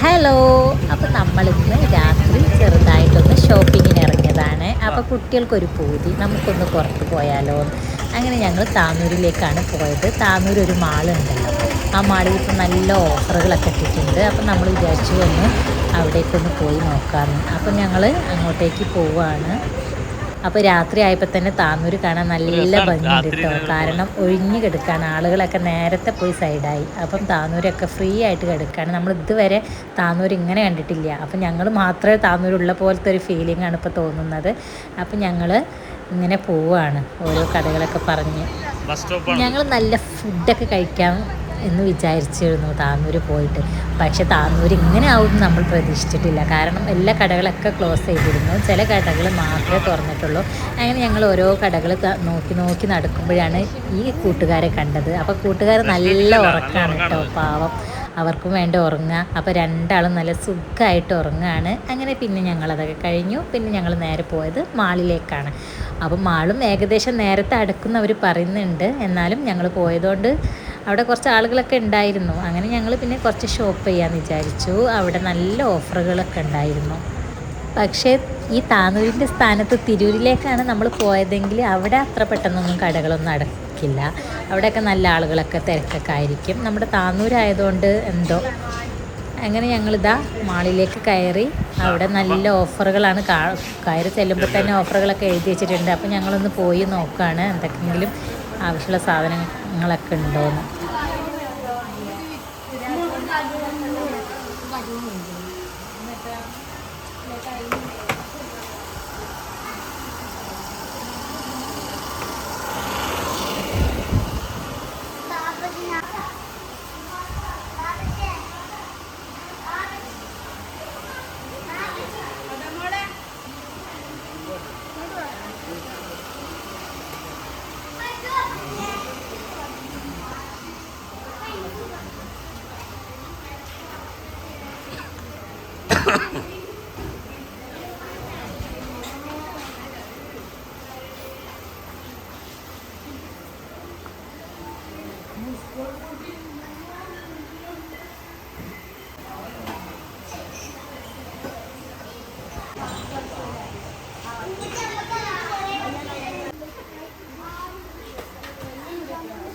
Hello, അപ്പോൾ നമ്മളിന്ന് രാത്രി ചെറുതായിട്ടൊന്ന് ഷോപ്പിങ്ങിന് ഇറങ്ങിയതാണ്. അപ്പോൾ കുട്ടികൾക്കൊരു പൂതി, നമുക്കൊന്ന് പുറത്ത് പോയാലോ. അങ്ങനെ ഞങ്ങൾ താന്നൂരിലേക്കാണ് പോയത്. താന്നൂർ ഒരു മാളുണ്ടല്ലോ, ആ മാളിൽ ഇപ്പോൾ നല്ല ഓഫറുകളൊക്കെ ഇട്ടിട്ടുണ്ട്. അപ്പം നമ്മൾ വിചാരിച്ചു ഒന്ന് അവിടേക്കൊന്ന് പോയി നോക്കാമെന്ന്. അപ്പം ഞങ്ങൾ അങ്ങോട്ടേക്ക് പോവുകയാണ്. അപ്പോൾ രാത്രി ആയപ്പോൾ തന്നെ താന്നൂർ കാണാൻ നല്ല ഭംഗിയുണ്ട് കേട്ടോ. കാരണം ഒഴിഞ്ഞു കിടക്കുകയാണ്, ആളുകളൊക്കെ നേരത്തെ പോയി സൈഡായി. അപ്പം താന്നൂരൊക്കെ ഫ്രീ ആയിട്ട് കിടക്കുകയാണ്. നമ്മൾ ഇതുവരെ താന്നൂർ ഇങ്ങനെ കണ്ടിട്ടില്ല. അപ്പം ഞങ്ങൾ മാത്രമേ താന്നൂരുള്ള പോലത്തെ ഒരു ഫീലിംഗ് ആണ് ഇപ്പോൾ തോന്നുന്നത്. അപ്പം ഞങ്ങൾ ഇങ്ങനെ പോവുകയാണ്, ഓരോ കടകളൊക്കെ പറഞ്ഞ്. ഞങ്ങൾ നല്ല ഫുഡൊക്കെ കഴിക്കാം എന്ന് വിചാരിച്ചിരുന്നു താന്നൂർ പോയിട്ട്. പക്ഷേ താന്നൂർ ഇങ്ങനെ ആവും നമ്മൾ പ്രതീക്ഷിച്ചിട്ടില്ല. കാരണം എല്ലാ കടകളൊക്കെ ക്ലോസ് ചെയ്തിരുന്നു, ചില കടകൾ മാത്രമേ തുറന്നിട്ടുള്ളൂ. അങ്ങനെ ഞങ്ങൾ ഓരോ കടകൾ നോക്കി നോക്കി നടക്കുമ്പോഴാണ് ഈ കൂട്ടുകാരെ കണ്ടത്. അപ്പോൾ കൂട്ടുകാർ നല്ല ഉറക്കമാണ് കേട്ടോ, പാവം. അവർക്കും വേണ്ട ഉറങ്ങുക. അപ്പോൾ രണ്ടാളും നല്ല സുഖമായിട്ട് ഉറങ്ങുകയാണ്. അങ്ങനെ പിന്നെ ഞങ്ങളതൊക്കെ കഴിഞ്ഞു. പിന്നെ ഞങ്ങൾ നേരെ പോയത് മാളിലേക്കാണ്. അപ്പം മാളും ഏകദേശം നേരത്തെ അടക്കുന്നവർ പറയുന്നുണ്ട്. എന്നാലും ഞങ്ങൾ പോയതുകൊണ്ട് അവിടെ കുറച്ച് ആളുകളൊക്കെ ഉണ്ടായിരുന്നു. അങ്ങനെ ഞങ്ങൾ പിന്നെ കുറച്ച് ഷോപ്പ് ചെയ്യാമെന്ന് വിചാരിച്ചു. അവിടെ നല്ല ഓഫറുകളൊക്കെ ഉണ്ടായിരുന്നു. പക്ഷേ ഈ താന്നൂരിൻ്റെ സ്ഥാനത്ത് തിരൂരിലേക്കാണ് നമ്മൾ പോയതെങ്കിൽ അവിടെ അത്ര പെട്ടെന്നൊന്നും കടകളൊന്നും അടക്കില്ല. അവിടെയൊക്കെ നല്ല ആളുകളൊക്കെ തിരക്കൊക്കെ ആയിരിക്കും. നമ്മുടെ താന്നൂരായതുകൊണ്ട് എന്തോ. അങ്ങനെ ഞങ്ങളിതാ മാളിലേക്ക് കയറി. അവിടെ നല്ല ഓഫറുകളാണ്. കയറി ചെല്ലുമ്പോൾ തന്നെ ഓഫറുകളൊക്കെ എഴുതി വെച്ചിട്ടുണ്ട്. അപ്പോൾ ഞങ്ങളൊന്ന് പോയി നോക്കുകയാണ് എന്തൊക്കെയെങ്കിലും ആവശ്യമുള്ള സാധനങ്ങളൊക്കെ ഉണ്ടോയെന്ന്.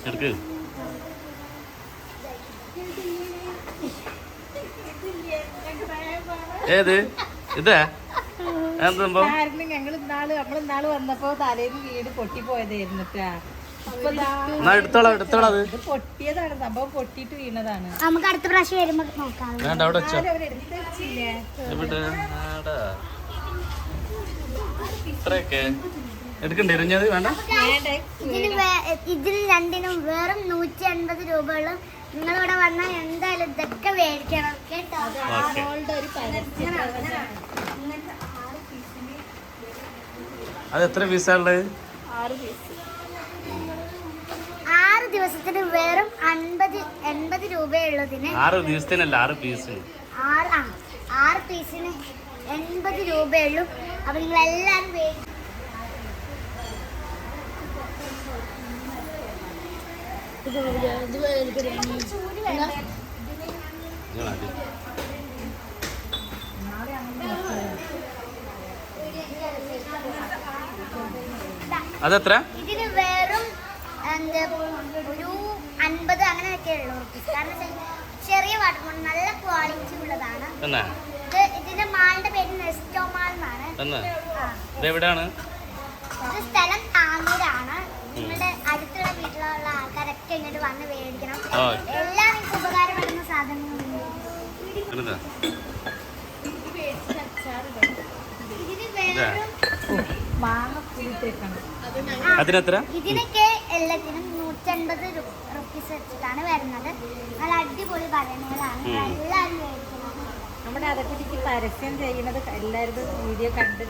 എടുക്ക്. ഏത് ഇതാ ഞങ്ങൾ ഇന്നാള് വന്നപ്പോ തലേന്ന് വീട് പൊട്ടിപ്പോയതായിരുന്നു. എടുത്തോളാം പൊട്ടിയതാണ് സംഭവം, പൊട്ടിയിട്ട് വീണതാണ്. നമുക്ക് അടുത്ത പ്രാവശ്യം വരുമ്പോ നോക്കാം. വേണ്ട, അവിടെ വെച്ചോ. ഇത്രയൊക്കെ എടുക്കണ്ടേ? എറിഞ്ഞത് വേണ്ട. ഇതിന് രണ്ടിനും വെറും 150 രൂപയുള്ളൂ. നിങ്ങളിവിടെ വന്നാൽ എന്തായാലും ഇതൊക്കെ മേടിക്കണം കേട്ടോ. അത് എത്ര പീസാണുള്ളത്? 6 ദിവസത്തിന് വെറും 80 രൂപയുള്ളതിന് 6 ദിവസത്തിനല്ല, 6 പീസിന്. 6 പീസിന് 80 രൂപയുള്ളൂ. അപ്പൊ നിങ്ങൾ എല്ലാവരും അതെത്ര? ഇതിന് വെറും ഒരു 50 അങ്ങനെയൊക്കെ ഉള്ളൂ. കാരണം ചെറിയ വാട്ടർ നല്ല ക്വാളിറ്റി ഉള്ളതാണ്. ഇതിന്റെ മാളിന്റെ പേര് നെസ്റ്റോ മാൾ എന്നാണ്. എവിടെയാണ് സ്ഥലം? താന്നൂരാണ്. നിങ്ങളുടെ അടുത്തുള്ള വീട്ടിലുള്ള ആൾക്കാരൊക്കെ ഇങ്ങോട്ട് വന്ന് മേടിക്കണം. എല്ലാം നിങ്ങൾക്ക് ഉപകാരപ്പെടുന്ന സാധനങ്ങളുണ്ട്. ഇതിനൊക്കെ എല്ലാത്തിനും 150 റുപ്പീസ് വെച്ചിട്ടാണ് വരുന്നത്. നല്ല അടിപൊളി ഭരണങ്ങളാണ്. എല്ലാവരും മേടിക്കണം. നമ്മുടെ അതേക്കുറിച്ച് പരസ്യം ചെയ്യുന്നത് എല്ലാവരും വീഡിയോ കണ്ട്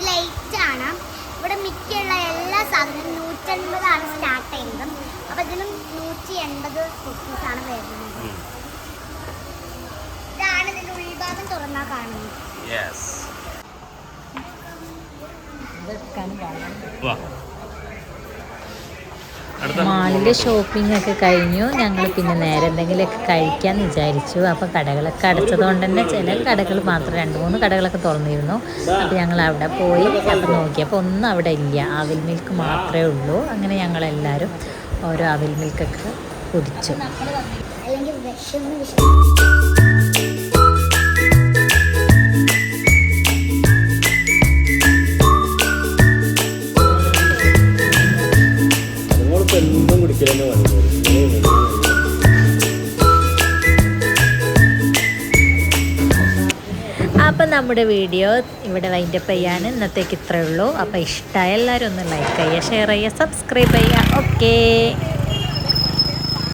ലൈറ്റ് ആണ്. ഇവിടെ മിക്കുള്ള എല്ലാ സാധനവും 150 സ്റ്റാർട്ട് ചെയ്യുന്നത്. അപ്പൊ ഇതിനും 180 റുപ്പീസാണ് വരുന്നത്. ഇതാണ് ഇതിന്റെ ഉൾഭാഗം തുറന്നാൽ കാണുന്നത്. മാളിലെ ഷോപ്പിംഗ് ഒക്കെ കഴിഞ്ഞു. ഞങ്ങൾ പിന്നെ നേരെ എന്തെങ്കിലുമൊക്കെ കഴിക്കാമെന്ന് വിചാരിച്ചു. അപ്പോൾ കടകളൊക്കെ അടച്ചതുകൊണ്ട് തന്നെ ചില കടകൾ മാത്രം 2-3 കടകളൊക്കെ തുറന്നിരുന്നു. അപ്പോൾ ഞങ്ങൾ അവിടെ പോയി അപ്പോൾ നോക്കിയപ്പോൾ ഒന്നും അവിടെ ഇല്ല. അവിൽ മിൽക്ക് മാത്രമേ ഉള്ളൂ. അങ്ങനെ ഞങ്ങളെല്ലാവരും ഓരോ അവിൽ മിൽക്കൊക്കെ കുടിച്ചു. അല്ലെങ്കിൽ വിഷം അപ്പം നമ്മുടെ വീഡിയോ ഇവിടെ വൈൻഡപ്പ് ചെയ്യാണ്. ഇന്നത്തേക്ക് ഇത്രയേ ഉള്ളൂ. അപ്പോൾ ഇഷ്ടമായ എല്ലാവരും ഒന്ന് ലൈക്ക് ചെയ്യുക, ഷെയർ ചെയ്യുക, സബ്സ്ക്രൈബ് ചെയ്യുക. ഓക്കേ.